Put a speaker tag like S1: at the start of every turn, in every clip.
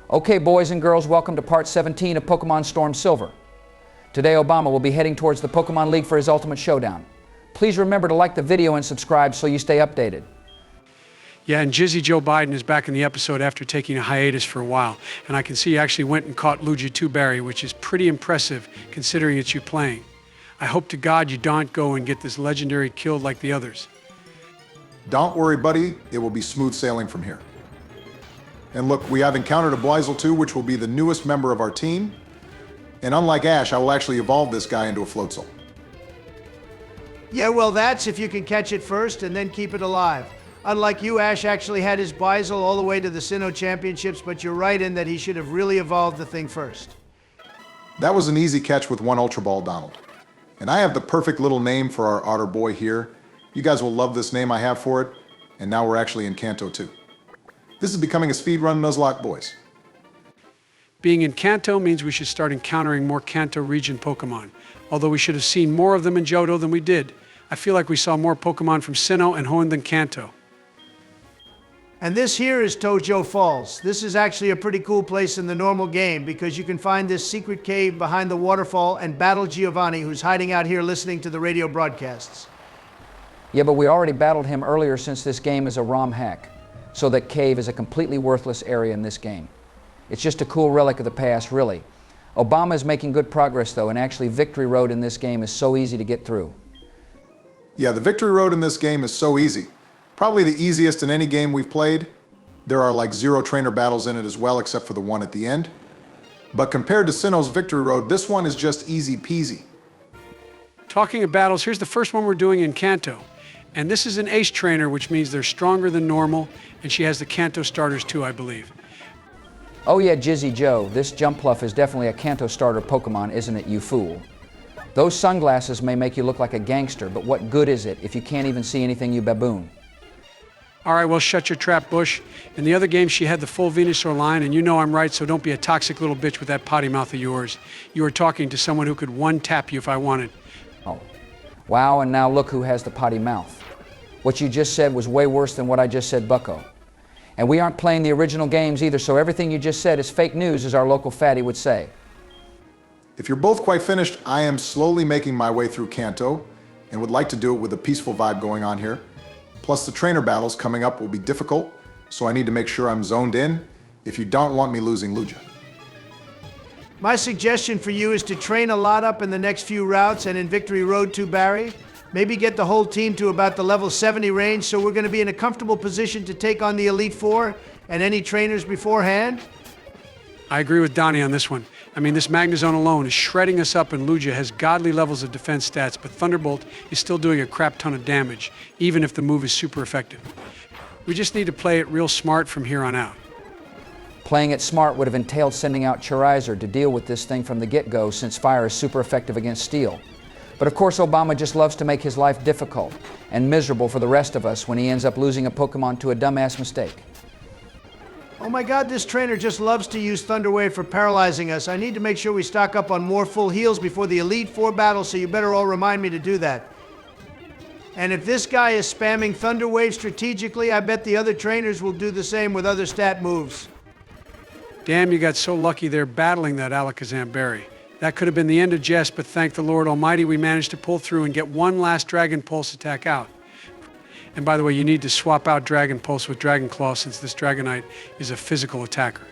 S1: Okay, boys and girls, welcome to part 17 of Pokemon Storm Silver. Today, Obama will be heading towards the Pokemon League for his ultimate showdown. Please remember to like the video and subscribe so you stay updated.
S2: Yeah, and Jizzy Joe Biden is back in the episode after taking a hiatus for a while. And I can see he actually went and caught Luigi 2-Berry, which is pretty impressive considering it's you playing. I hope to God you don't go and get this legendary killed like the others.
S3: Don't worry, buddy. It will be smooth sailing from here. And look, we have encountered a Blaisel 2, which will be the newest member of our team. And unlike Ash, I will actually evolve this guy into a Floatzel.
S4: Yeah, well, that's if you can catch it first and then keep it alive. Unlike you, Ash actually had his Blaisel all the way to the Sinnoh Championships, but you're right in that he should have really evolved the thing first.
S3: That was an easy catch with one Ultra Ball, Donald. And I have the perfect little name for our otter boy here. You guys will love this name I have for it. And now we're actually in Kanto too. This is becoming a speedrun Nuzlocke, boys.
S2: Being in Kanto means we should start encountering more Kanto region Pokemon. Although we should have seen more of them in Johto than we did. I feel like we saw more Pokemon from Sinnoh and Hoenn than Kanto.
S4: And this here is Tojo Falls. This is actually a pretty cool place in the normal game because you can find this secret cave behind the waterfall and battle Giovanni, who's hiding out here listening to the radio broadcasts.
S1: Yeah, but we already battled him earlier since this game is a ROM hack. So that cave is a completely worthless area in this game. It's just a cool relic of the past, really. Obama is making good progress, though, and actually Victory Road in this game is so easy to get through.
S3: Yeah, the Victory Road in this game is so easy. Probably the easiest in any game we've played. There are like 0 trainer battles in it as well, except for the one at the end. But compared to Sinnoh's Victory Road, this one is just easy peasy.
S2: Talking of battles, here's the first one we're doing in Kanto. And this is an ace trainer, which means they're stronger than normal, and she has the Kanto starters too, I believe.
S1: Oh yeah, Jizzy Joe, this Jumpluff is definitely a Kanto starter Pokemon, isn't it, you fool? Those sunglasses may make you look like a gangster, but what good is it if you can't even see anything, you baboon?
S2: All right, well, shut your trap, Bush. In the other game, she had the full Venusaur line, and you know I'm right, so don't be a toxic little bitch with that potty mouth of yours. You were talking to someone who could one-tap you if I wanted.
S1: Oh. Wow, and now look who has the potty mouth. What you just said was way worse than what I just said, bucko. And we aren't playing the original games either, so everything you just said is fake news, as our local fatty would say.
S3: If you're both quite finished, I am slowly making my way through Kanto and would like to do it with a peaceful vibe going on here. Plus the trainer battles coming up will be difficult, so I need to make sure I'm zoned in if you don't want me losing Lugia.
S4: My suggestion for you is to train a lot up in the next few routes and in Victory Road 2-Berry. Maybe get the whole team to about the level 70 range so we're going to be in a comfortable position to take on the Elite Four and any trainers beforehand.
S2: I agree with Donnie on this one. I mean, this Magnezone alone is shredding us up, and Lugia has godly levels of defense stats, but Thunderbolt is still doing a crap ton of damage, even if the move is super effective. We just need to play it real smart from here on out.
S1: Playing it smart would have entailed sending out Charizard to deal with this thing from the get-go, since fire is super effective against steel. But of course, Obama just loves to make his life difficult and miserable for the rest of us when he ends up losing a Pokemon to a dumbass mistake.
S4: Oh my God, this trainer just loves to use Thunder Wave for paralyzing us. I need to make sure we stock up on more full heals before the Elite Four battle, so you better all remind me to do that. And if this guy is spamming Thunder Wave strategically, I bet the other trainers will do the same with other stat moves.
S2: Damn, you got so lucky there battling that Alakazam berry. That could have been the end of Jess, but thank the Lord Almighty we managed to pull through and get one last Dragon Pulse attack out. And by the way, you need to swap out Dragon Pulse with Dragon Claw since this Dragonite is a physical attacker.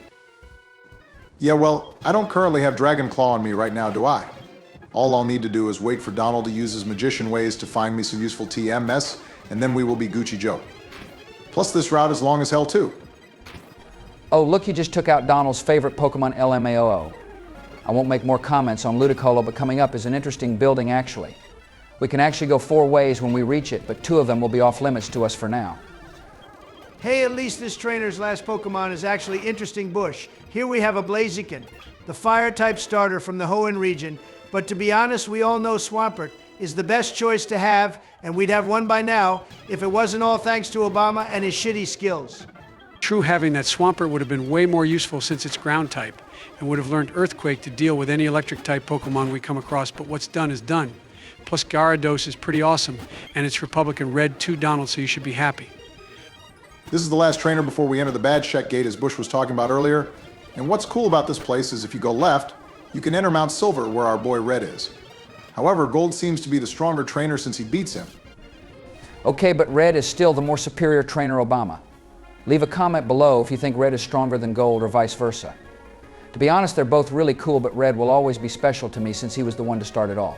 S3: Yeah, well, I don't currently have Dragon Claw on me right now, do I? All I'll need to do is wait for Donald to use his magician ways to find me some useful TMS, and then we will be Gucci Joe. Plus this route is long as hell too.
S1: Oh, look, you just took out Donald's favorite Pokemon LMAO. I won't make more comments on Ludicolo, but coming up is an interesting building actually. We can actually go 4 ways when we reach it, but 2 of them will be off limits to us for now.
S4: Hey, at least this trainer's last Pokemon is actually interesting bush. Here we have a Blaziken, the fire-type starter from the Hoenn region, but to be honest, we all know Swampert is the best choice to have, and we'd have one by now if it wasn't all thanks to Obama and his shitty skills.
S2: True, having that Swampert would have been way more useful since it's ground type, and would have learned Earthquake to deal with any electric type Pokemon we come across, but what's done is done. Plus Gyarados is pretty awesome, and it's Republican Red 2 Donald, so you should be happy.
S3: This is the last trainer before we enter the badge check gate as Bush was talking about earlier. And what's cool about this place is if you go left, you can enter Mount Silver where our boy Red is. However, Gold seems to be the stronger trainer since he beats him.
S1: Okay, but Red is still the more superior trainer Obama. Leave a comment below if you think Red is stronger than Gold or vice versa. To be honest, they're both really cool, but Red will always be special to me since he was the one to start it all.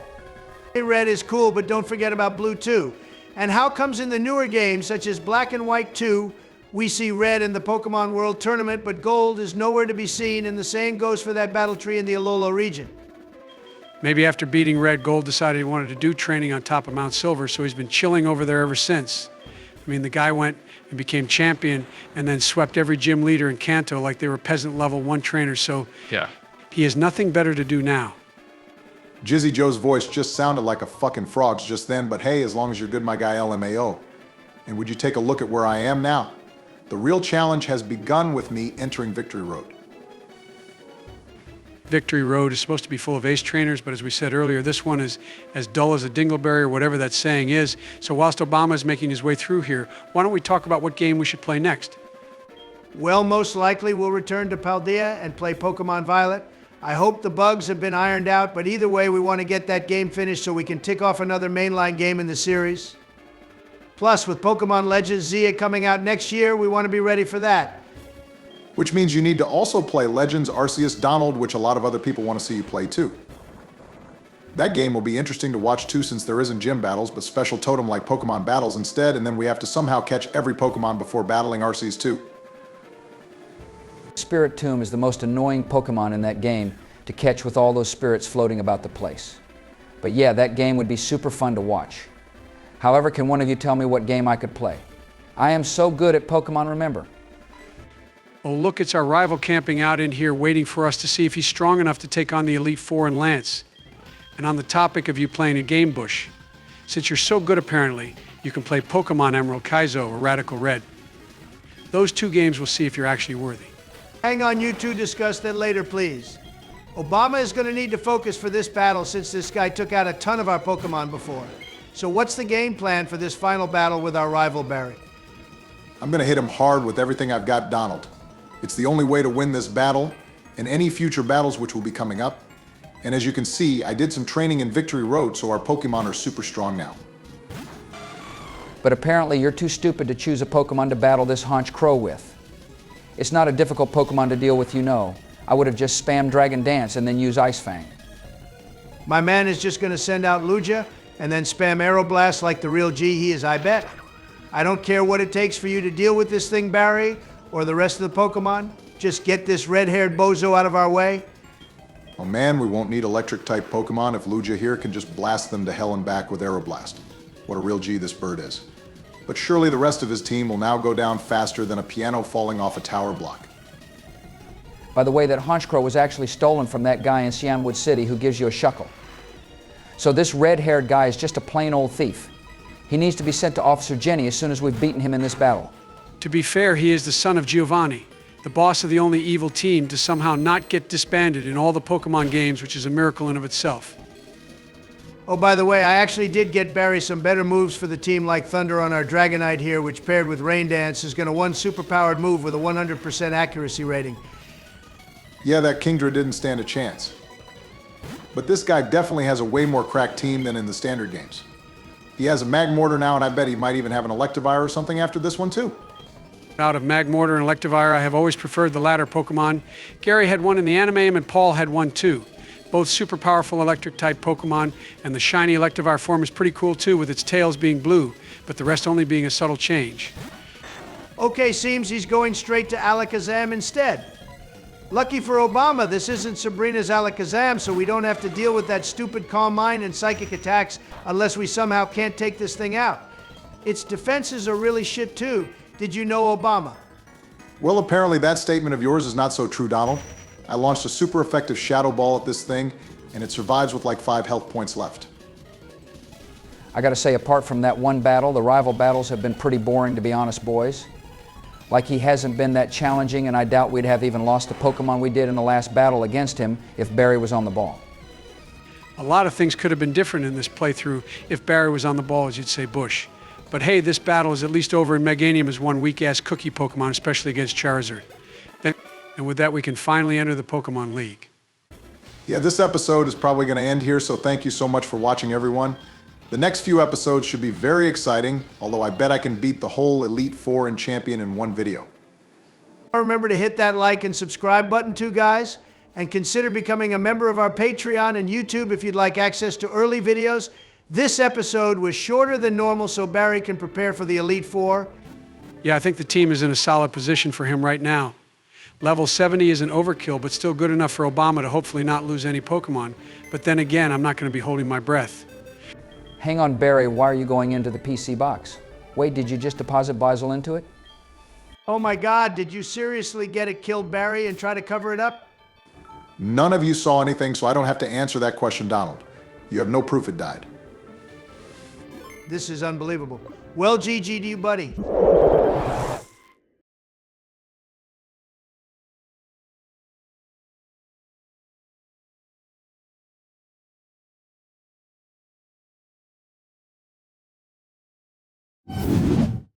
S4: Hey, Red is cool, but don't forget about Blue too. And how comes in the newer games, such as Black and White 2, we see Red in the Pokemon World Tournament, but Gold is nowhere to be seen, and the same goes for that battle tree in the Alola region?
S2: Maybe after beating Red, Gold decided he wanted to do training on top of Mount Silver, so he's been chilling over there ever since. I mean, the guy went and became champion and then swept every gym leader in Kanto like they were peasant level 1 trainers, so
S5: Yeah.
S2: he has nothing better to do now.
S3: Jizzy Joe's voice just sounded like a fucking frog's just then, but hey, as long as you're good, my guy LMAO. And would you take a look at where I am now? The real challenge has begun with me entering Victory Road.
S2: Victory Road is supposed to be full of ace trainers, but as we said earlier, this one is as dull as a dingleberry or whatever that saying is. So whilst Obama is making his way through here, why don't we talk about what game we should play next?
S4: Well, most likely we'll return to Paldea and play Pokemon Violet. I hope the bugs have been ironed out, but either way, we want to get that game finished so we can tick off another mainline game in the series. Plus, with Pokemon Legends Zia coming out next year, we want to be ready for that.
S3: Which means you need to also play Legends Arceus Donald, which a lot of other people want to see you play too. That game will be interesting to watch too, since there isn't gym battles, but special totem like Pokemon battles instead, and then we have to somehow catch every Pokemon before battling Arceus too.
S1: Spiritomb is the most annoying Pokemon in that game to catch with all those spirits floating about the place. But yeah, that game would be super fun to watch. However, can one of you tell me what game I could play? I am so good at Pokemon Remember.
S2: Oh, look, it's our rival camping out in here waiting for us to see if he's strong enough to take on the Elite Four and Lance. And on the topic of you playing a game bush, since you're so good apparently, you can play Pokemon Emerald Kaizo or Radical Red. Those 2 games will see if you're actually worthy.
S4: Hang on, you two discuss that later, please. Obama is going to need to focus for this battle since this guy took out a ton of our Pokemon before. So what's the game plan for this final battle with our rival Barry?
S3: I'm going to hit him hard with everything I've got, Donald. It's the only way to win this battle and any future battles which will be coming up. And as you can see, I did some training in Victory Road, so our Pokemon are super strong now.
S1: But apparently you're too stupid to choose a Pokemon to battle this Haunch Crow with. It's not a difficult Pokemon to deal with, you know. I would have just spammed Dragon Dance and then use Ice Fang.
S4: My man is just going to send out Lugia and then spam Aeroblast like the real G he is, I bet. I don't care what it takes for you to deal with this thing, Barry, or the rest of the Pokemon. Just get this red-haired bozo out of our way.
S3: Oh man, we won't need electric-type Pokemon if Lugia here can just blast them to hell and back with Aeroblast. What a real G this bird is. But surely the rest of his team will now go down faster than a piano falling off a tower block.
S1: By the way, that Haunch Crow was actually stolen from that guy in Cianwood City who gives you a shuckle. So this red-haired guy is just a plain old thief. He needs to be sent to Officer Jenny as soon as we've beaten him in this battle.
S2: To be fair, he is the son of Giovanni, the boss of the only evil team to somehow not get disbanded in all the Pokemon games, which is a miracle in of itself.
S4: Oh, by the way, I actually did get Barry some better moves for the team like Thunder on our Dragonite here, which paired with Rain Dance is going to one superpowered move with a 100% accuracy rating.
S3: Yeah, that Kingdra didn't stand a chance. But this guy definitely has a way more cracked team than in the standard games. He has a Magmortar now, and I bet he might even have an Electivire or something after this one too.
S2: Out of Magmortar and Electivire, I have always preferred the latter Pokemon. Gary had one in the anime, and Paul had one too. Both super powerful electric-type Pokemon, and the shiny Electivire form is pretty cool too, with its tails being blue, but the rest only being a subtle change.
S4: Okay, seems he's going straight to Alakazam instead. Lucky for Obama, this isn't Sabrina's Alakazam, so we don't have to deal with that stupid Calm Mind and Psychic attacks unless we somehow can't take this thing out. Its defenses are really shit too. Did you know, Obama?
S3: Well, apparently that statement of yours is not so true, Donald. I launched a super effective Shadow Ball at this thing, and it survives with like 5 health points left.
S1: I gotta say, apart from that one battle, the rival battles have been pretty boring, to be honest, boys. Like he hasn't been that challenging, and I doubt we'd have even lost the Pokemon we did in the last battle against him if Barry was on the ball.
S2: A lot of things could have been different in this playthrough if Barry was on the ball, as you'd say, Bush. But hey, this battle is at least over, and Meganium is one weak-ass cookie Pokemon, especially against Charizard. And with that, we can finally enter the Pokemon League.
S3: Yeah, this episode is probably going to end here, so thank you so much for watching, everyone. The next few episodes should be very exciting, although I bet I can beat the whole Elite Four and Champion in one video.
S4: Remember to hit that like and subscribe button too, guys. And consider becoming a member of our Patreon and YouTube if you'd like access to early videos. This episode was shorter than normal so Barry can prepare for the Elite Four.
S2: Yeah, I think the team is in a solid position for him right now. Level 70 is an overkill, but still good enough for Obama to hopefully not lose any Pokemon. But then again, I'm not going to be holding my breath.
S1: Hang on, Barry, why are you going into the PC box? Wait, did you just deposit Beisel into it?
S4: Oh my God, did you seriously get it killed, Barry, and try to cover it up?
S3: None of you saw anything, so I don't have to answer that question, Donald. You have no proof it died.
S4: This is unbelievable. Well, GG to you, buddy.